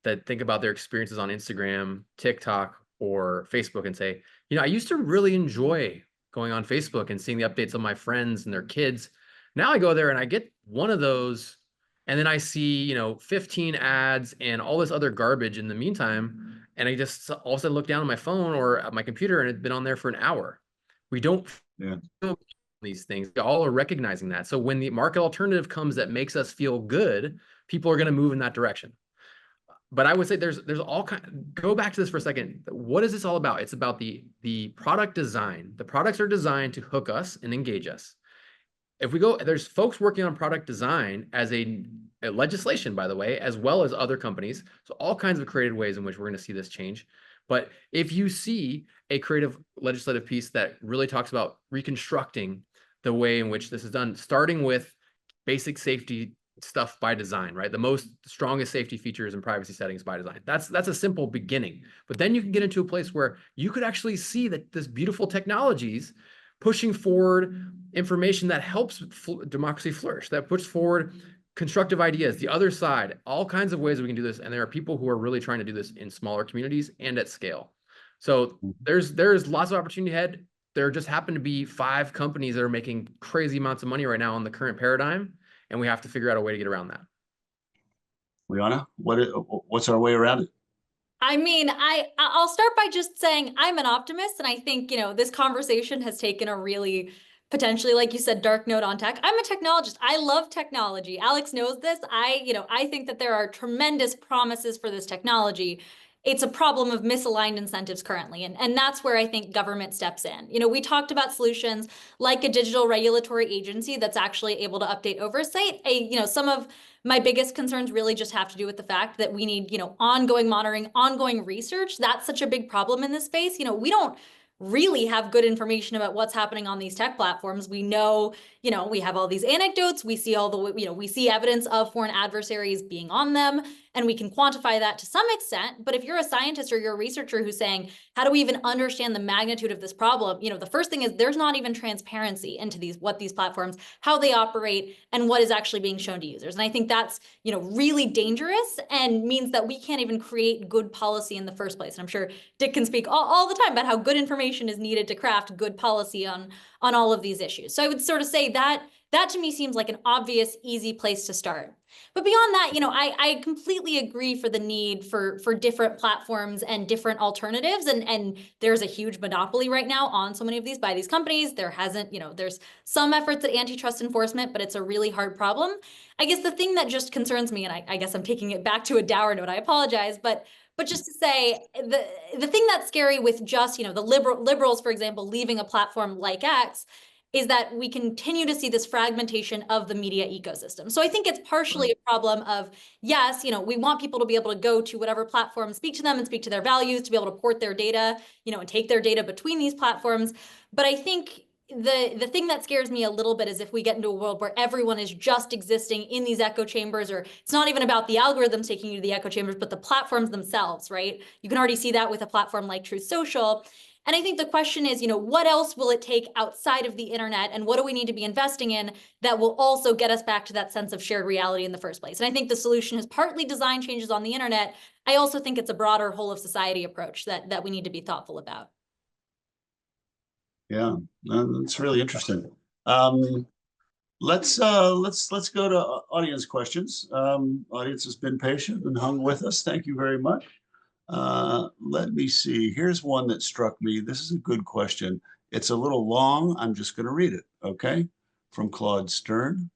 Speaker 4: that think about their experiences on Instagram, TikTok, or Facebook and say, you know, I used to really enjoy going on Facebook and seeing the updates of my friends and their kids. Now I go there and I get one of those, and then I see, you know, 15 ads and all this other garbage in the meantime. And I just all of a sudden look down on my phone or at my computer and it's been on there for an hour. We don't feel these things. We all are recognizing that. So when the market alternative comes that makes us feel good, people are going to move in that direction. But I would say there's all kind. Go back to this for a second. What is this all about? It's about the product design. The products are designed to hook us and engage us. If we go, there's folks working on product design as a legislation, by the way, as well as other companies. So all kinds of creative ways in which we're going to see this change. But if you see a creative legislative piece that really talks about reconstructing the way in which this is done, starting with basic safety stuff by design, right? The strongest safety features and privacy settings by design. That's a simple beginning. But then you can get into a place where you could actually see that this beautiful technologies pushing forward information that helps democracy flourish, that puts forward constructive ideas, the other side, all kinds of ways we can do this. And there are people who are really trying to do this in smaller communities and at scale. So there's lots of opportunity ahead. There just happen to be 5 companies that are making crazy amounts of money right now on the current paradigm, and we have to figure out a way to get around that.
Speaker 1: Liana, what's our way around it?
Speaker 5: I mean, I'll start by just saying I'm an optimist, and I think, this conversation has taken a really potentially, like you said, dark note on tech. I'm a technologist. I love technology. Alex knows this. I think that there are tremendous promises for this technology. It's a problem of misaligned incentives currently. And that's where I think government steps in. We talked about solutions like a digital regulatory agency that's actually able to update oversight. Some of my biggest concerns really just have to do with the fact that we need, ongoing monitoring, ongoing research. That's such a big problem in this space. We don't really have good information about what's happening on these tech platforms. We know, we have all these anecdotes. We see we see evidence of foreign adversaries being on them, and we can quantify that to some extent. But if you're a scientist or you're a researcher who's saying, how do we even understand the magnitude of this problem? The first thing is there's not even transparency into what these platforms, how they operate, and what is actually being shown to users. And I think that's, really dangerous and means that we can't even create good policy in the first place. And I'm sure Dick can speak all the time about how good information is needed to craft good policy on all of these issues. So I would sort of say that to me seems like an obvious, easy place to start. But beyond that, I completely agree for the need for different platforms and different alternatives. And there's a huge monopoly right now on so many of these by these companies. There's some efforts at antitrust enforcement, but it's a really hard problem. I guess the thing that just concerns me, and I guess I'm taking it back to a dour note, I apologize, but just to say, the thing that's scary with just, the liberals, for example, leaving a platform like X is that we continue to see this fragmentation of the media ecosystem. So I think it's partially a problem of, yes, we want people to be able to go to whatever platform, speak to them and speak to their values, to be able to port their data, and take their data between these platforms. But I think the thing that scares me a little bit is if we get into a world where everyone is just existing in these echo chambers, or it's not even about the algorithms taking you to the echo chambers, but the platforms themselves, right? You can already see that with a platform like Truth Social. And I think the question is, what else will it take outside of the internet, and what do we need to be investing in that will also get us back to that sense of shared reality in the first place? And I think the solution is partly design changes on the internet. I also think it's a broader whole of society approach that we need to be thoughtful about.
Speaker 1: Yeah, that's really interesting. Let's go to audience questions. Audience has been patient and hung with us. Thank you very much. Let me see. Here's one that struck me. This is a good question. It's a little long. I'm just going to read it. Okay. From Claude Stern.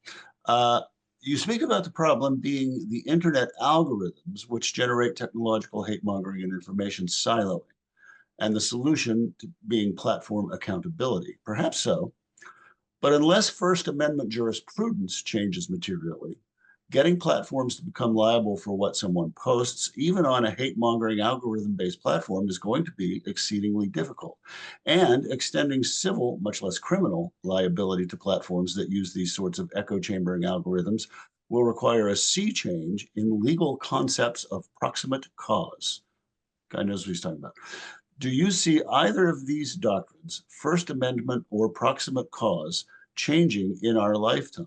Speaker 1: You speak about the problem being the internet algorithms, which generate technological hate mongering and information siloing, and the solution to being platform accountability. Perhaps so. But unless First Amendment jurisprudence changes materially, getting platforms to become liable for what someone posts, even on a hate-mongering algorithm-based platform, is going to be exceedingly difficult. And extending civil, much less criminal, liability to platforms that use these sorts of echo-chambering algorithms will require a sea change in legal concepts of proximate cause. Guy knows what he's talking about. Do you see either of these doctrines, First Amendment or proximate cause, changing in our lifetime?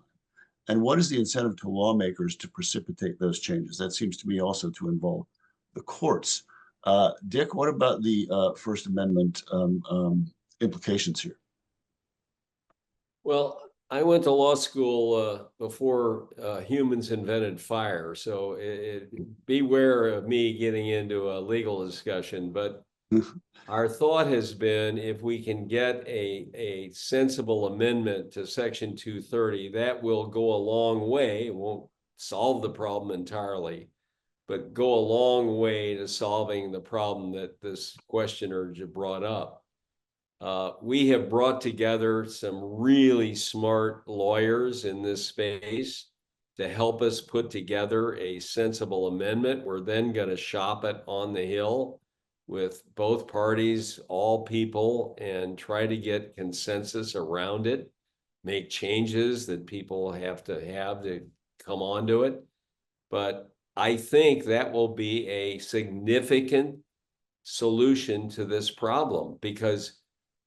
Speaker 1: And what is the incentive to lawmakers to precipitate those changes? That seems to me also to involve the courts. Dick, what about the First Amendment implications here?
Speaker 3: Well, I went to law school before humans invented fire, so beware of me getting into a legal discussion. But our thought has been, if we can get a sensible amendment to Section 230, that will go a long way. It won't solve the problem entirely, but go a long way to solving the problem that this questioner just brought up. We have brought together some really smart lawyers in this space to help us put together a sensible amendment. We're then going to shop it on the Hill with both parties, all people, and try to get consensus around it, make changes that people have to come onto it. But I think that will be a significant solution to this problem, because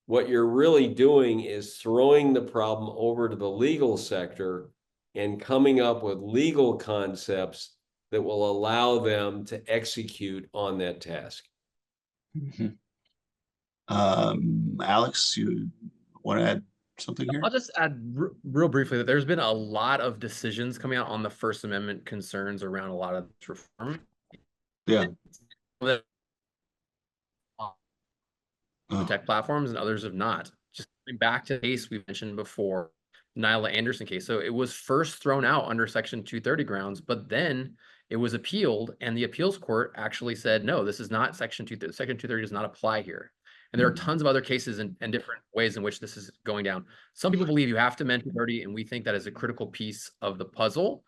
Speaker 3: what you're really doing is throwing the problem over to the legal sector and coming up with legal concepts that will allow them to execute on that task.
Speaker 1: Alex, you want to add something here?
Speaker 4: I'll just add real briefly that there's been a lot of decisions coming out on the First Amendment concerns around a lot of this reform.
Speaker 1: Yeah.
Speaker 4: The tech platforms, and others have not. Just going back to the case we mentioned before, Nyla Anderson case. So it was first thrown out under Section 230 grounds, but then it was appealed, and the appeals court actually said, no, this is not Section 230. Section 230 does not apply here. And there are tons of other cases and different ways in which this is going down. Some people believe you have to amend 230, and we think that is a critical piece of the puzzle.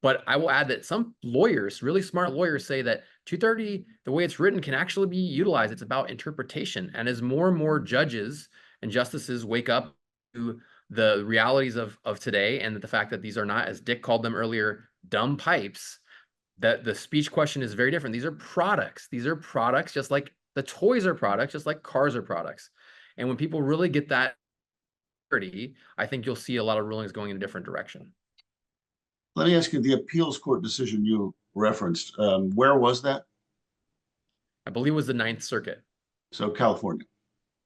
Speaker 4: But I will add that some lawyers, really smart lawyers, say that 230, the way it's written, can actually be utilized. It's about interpretation. And as more and more judges and justices wake up to the realities of today, and the fact that these are not, as Dick called them earlier, dumb pipes, that the speech question is very different. These are products. These are products, just like the toys are products, just like cars are products. And when people really get that clarity, I think you'll see a lot of rulings going in a different direction.
Speaker 1: Let me ask you, the appeals court decision you referenced, where was that?
Speaker 4: I believe it was the Ninth Circuit.
Speaker 1: So California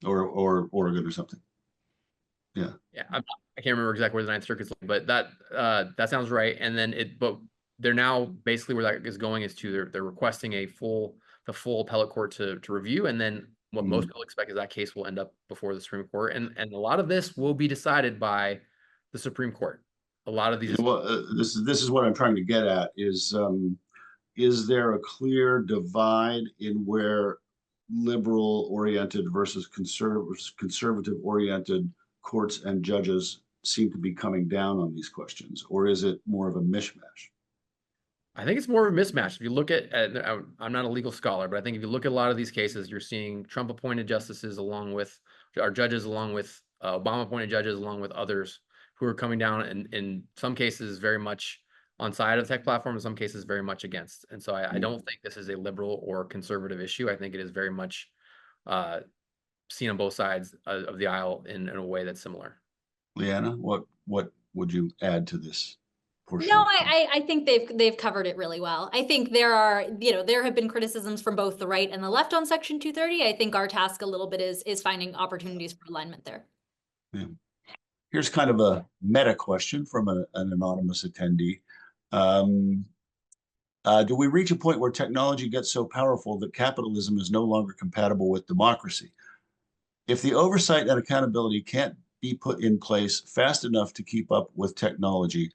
Speaker 1: or Oregon or something. Yeah.
Speaker 4: Yeah, I can't remember exactly where the Ninth Circuit's, but that sounds right. And then but they're now basically where that is going is to they're requesting the full appellate court to review, and then what most people expect is that case will end up before the Supreme Court, and a lot of this will be decided by the Supreme Court. A lot of these.
Speaker 1: Well, this is what I'm trying to get at is there a clear divide in where liberal oriented versus conservative oriented courts and judges seem to be coming down on these questions, or is it more of a mishmash?
Speaker 4: I think it's more of a mismatch. If you look at I'm not a legal scholar, but I think if you look at a lot of these cases, you're seeing Trump appointed justices along with our judges, along with Obama appointed judges, along with others who are coming down, and in some cases very much on side of the tech platform, in some cases very much against. And so I don't think this is a liberal or conservative issue. I think it is very much seen on both sides of the aisle in a way that's similar.
Speaker 1: Leanna, what would you add to this portion?
Speaker 5: No, I think they've covered it really well. I think there have been criticisms from both the right and the left on Section 230. I think our task a little bit is finding opportunities for alignment there.
Speaker 1: Yeah. Here's kind of a meta question from an anonymous attendee. Do we reach a point where technology gets so powerful that capitalism is no longer compatible with democracy? If the oversight and accountability can't be put in place fast enough to keep up with technology,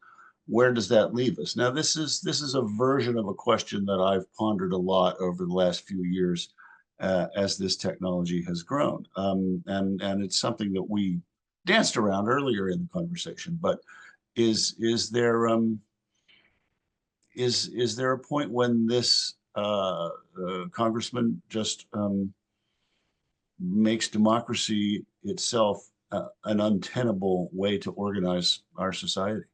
Speaker 1: where does that leave us? Now, this is a version of a question that I've pondered a lot over the last few years as this technology has grown. And it's something that we danced around earlier in the conversation, but is there a point when this congressman just makes democracy itself an untenable way to organize our society?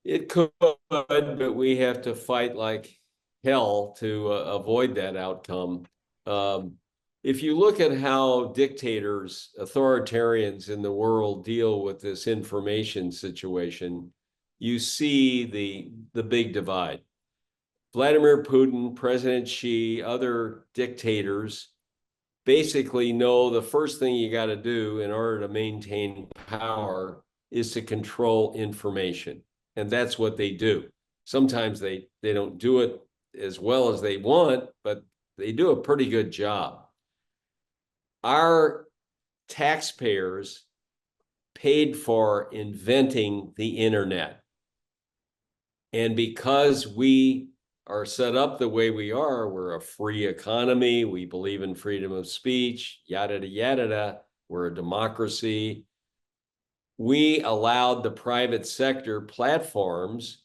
Speaker 3: It could, but we have to fight like hell to avoid that outcome. If you look at how dictators, authoritarians in the world deal with this information situation, you see the big divide. Vladimir Putin, President Xi, other dictators basically know the first thing you got to do in order to maintain power is to control information. And that's what they do. Sometimes they don't do it as well as they want, but they do a pretty good job. Our taxpayers paid for inventing the internet. And because we are set up the way we are, we're a free economy, we believe in freedom of speech, yada, yada, yada, we're a democracy. We allowed the private sector platforms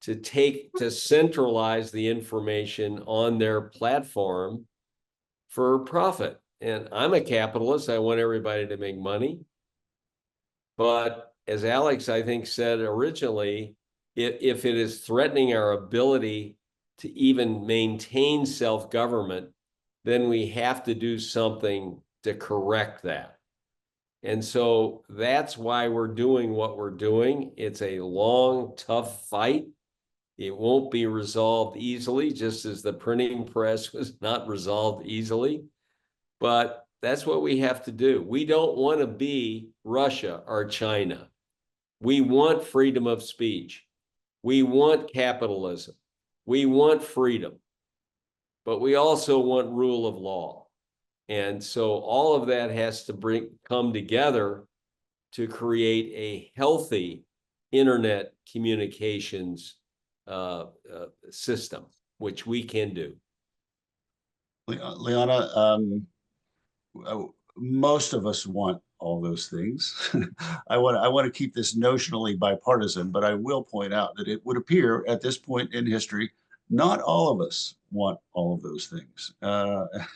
Speaker 3: to centralize the information on their platform for profit. And I'm a capitalist. I want everybody to make money. But as Alex, I think, said originally, if it is threatening our ability to even maintain self-government, then we have to do something to correct that. And so that's why we're doing what we're doing. It's a long, tough fight. It won't be resolved easily, just as the printing press was not resolved easily. But that's what we have to do. We don't want to be Russia or China. We want freedom of speech. We want capitalism. We want freedom. But we also want rule of law. And so all of that has to come together to create a healthy internet communications system, which we can do.
Speaker 1: Liana, most of us want all those things. I want to keep this notionally bipartisan, but I will point out that it would appear at this point in history, not all of us want all of those things.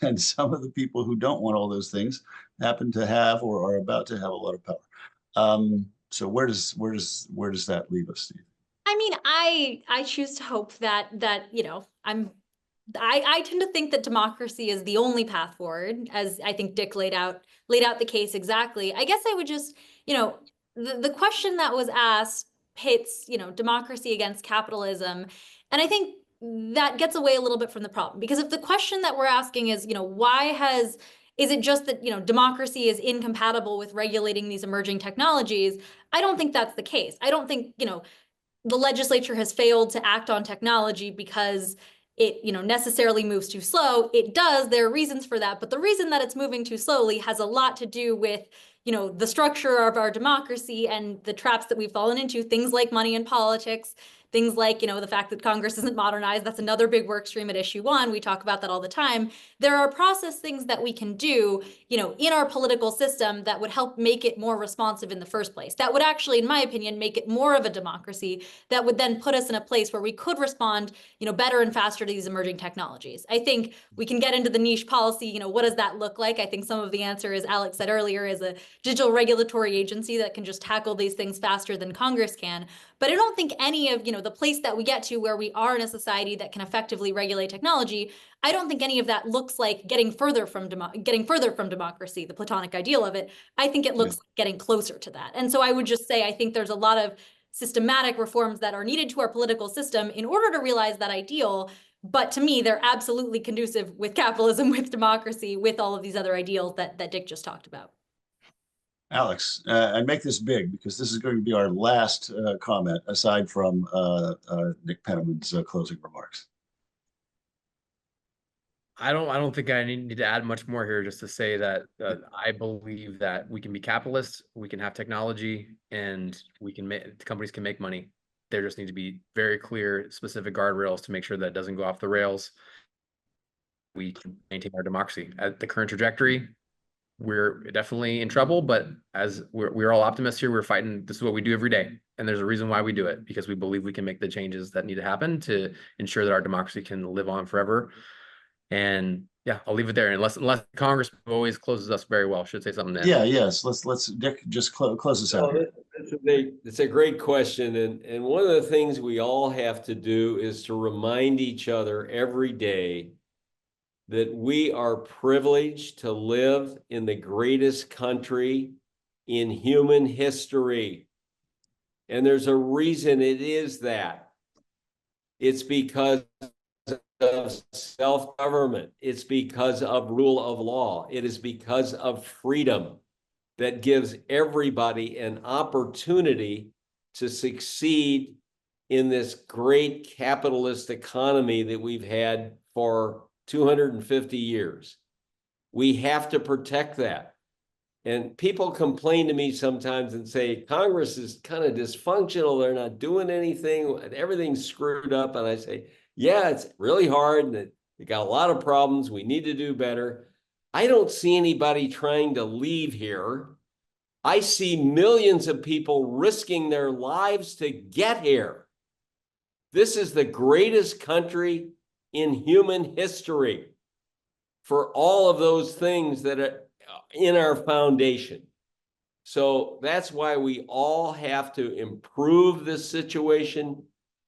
Speaker 1: And some of the people who don't want all those things happen to have or are about to have a lot of power. So where does that leave us, Steve?
Speaker 5: I mean, I choose to hope that you know, I tend to think that democracy is the only path forward, as I think Dick laid out the case exactly. I guess I would just, you know, the question that was asked pits, you know, democracy against capitalism. And I think that gets away a little bit from the problem, because if the question that we're asking is, you know, is it just that, you know, democracy is incompatible with regulating these emerging technologies? I don't think that's the case. I don't think, you know, the legislature has failed to act on technology because it, you know, necessarily moves too slow. It does. There are reasons for that. But the reason that it's moving too slowly has a lot to do with, you know, the structure of our democracy and the traps that we've fallen into, things like money in politics, things like, you know, the fact that Congress isn't modernized. That's another big work stream at issue 1. We talk about that all the time. There are process things that we can do, you know, in our political system that would help make it more responsive in the first place. That would actually, in my opinion, make it more of a democracy that would then put us in a place where we could respond, you know, better and faster to these emerging technologies. I think we can get into the niche policy, you know, what does that look like? I think some of the answer, as Alex said earlier, is a digital regulatory agency that can just tackle these things faster than Congress can. But I don't think any of, you know, the place that we get to where we are in a society that can effectively regulate technology, I don't think any of that looks like getting further from democracy, the Platonic ideal of it. I think it looks like getting closer to that. And so I would just say, I think there's a lot of systematic reforms that are needed to our political system in order to realize that ideal. But to me, they're absolutely conducive with capitalism, with democracy, with all of these other ideals that Dick just talked about.
Speaker 1: Alex, and make this big because this is going to be our last comment aside from Nick Penniman's closing remarks.
Speaker 4: I don't think I need to add much more here, just to say that I believe that we can be capitalists, we can have technology, and companies can make money. There just need to be very clear, specific guardrails to make sure that it doesn't go off the rails. We can maintain our democracy. At the current trajectory, we're definitely in trouble, but as we're all optimists here, we're fighting. This is what we do every day. And there's a reason why we do it, because we believe we can make the changes that need to happen to ensure that our democracy can live on forever. And yeah, I'll leave it there. Unless Congress always closes us very well. Should say something then.
Speaker 1: Yeah, yes. Let's Dick, just close us out.
Speaker 3: It's a great question. And one of the things we all have to do is to remind each other every day that we are privileged to live in the greatest country in human history. And there's a reason it is that. It's because of self-government. It's because of rule of law. It is because of freedom that gives everybody an opportunity to succeed in this great capitalist economy that we've had for 250 years. We have to protect that. And people complain to me sometimes and say, Congress is kind of dysfunctional. They're not doing anything. Everything's screwed up. And I say, yeah, it's really hard and we got a lot of problems. We need to do better. I don't see anybody trying to leave here. I see millions of people risking their lives to get here. This is the greatest country in human history for all of those things that are in our foundation. So that's why we all have to improve this situation,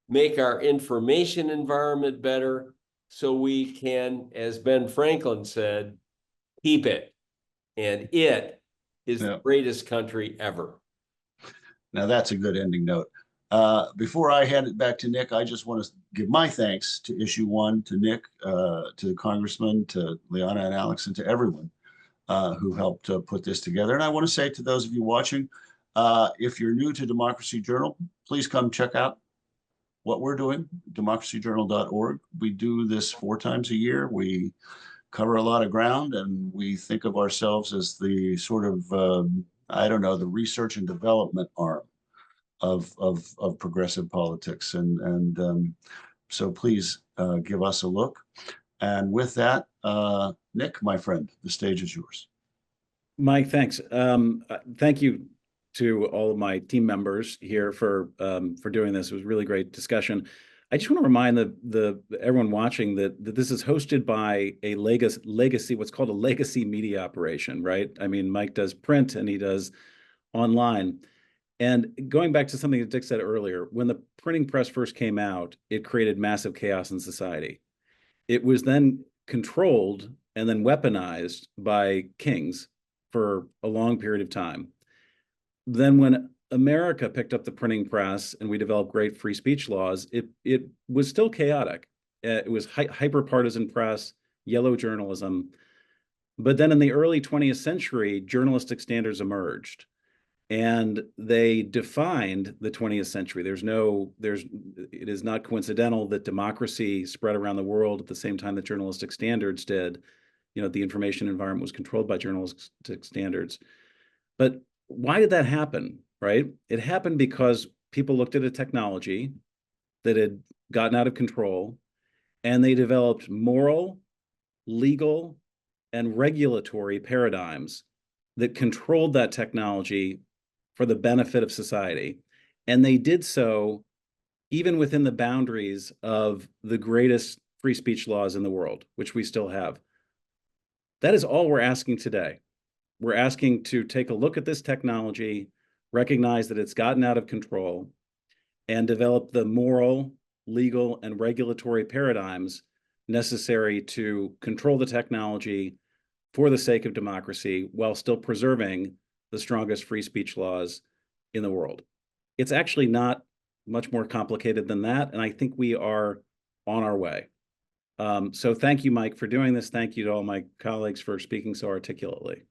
Speaker 3: make our information environment better, so we can, as Ben Franklin said, keep it. And it is the greatest country ever.
Speaker 1: Now that's a good ending note. Before I hand it back to Nick, I just want to give my thanks to Issue One, to Nick, to the Congressman, to Liana and Alex, and to everyone who helped put this together. And I want to say to those of you watching, if you're new to Democracy Journal, please come check out what we're doing, democracyjournal.org. We do this 4 times a year. We cover a lot of ground, and we think of ourselves as the sort of, I don't know, the research and development arm of progressive politics. And so please give us a look. And with that, Nick, my friend, the stage is yours.
Speaker 2: Mike, thanks. Thank you to all of my team members here for doing this. It was a really great discussion. I just want to remind everyone watching that this is hosted by a legacy, what's called a legacy media operation, right? I mean, Mike does print and he does online. And going back to something that Dick said earlier, when the printing press first came out, it created massive chaos in society. It was then controlled and then weaponized by kings for a long period of time. Then when America picked up the printing press and we developed great free speech laws, it was still chaotic. It was hyper-partisan press, yellow journalism. But then in the early 20th century, journalistic standards emerged. And they defined the 20th century. It is not coincidental that democracy spread around the world at the same time that journalistic standards did. You know, the information environment was controlled by journalistic standards. But why did that happen, right? It happened because people looked at a technology that had gotten out of control, and they developed moral, legal, and regulatory paradigms that controlled that technology for the benefit of society. And they did so even within the boundaries of the greatest free speech laws in the world, which we still have. That is all we're asking today. We're asking to take a look at this technology, recognize that it's gotten out of control, and develop the moral, legal, and regulatory paradigms necessary to control the technology for the sake of democracy while still preserving the strongest free speech laws in the world. It's actually not much more complicated than that, and I think we are on our way. So thank you, Mike, for doing this. Thank you to all my colleagues for speaking so articulately.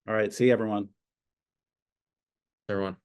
Speaker 2: All right, see you, everyone.
Speaker 4: Everyone.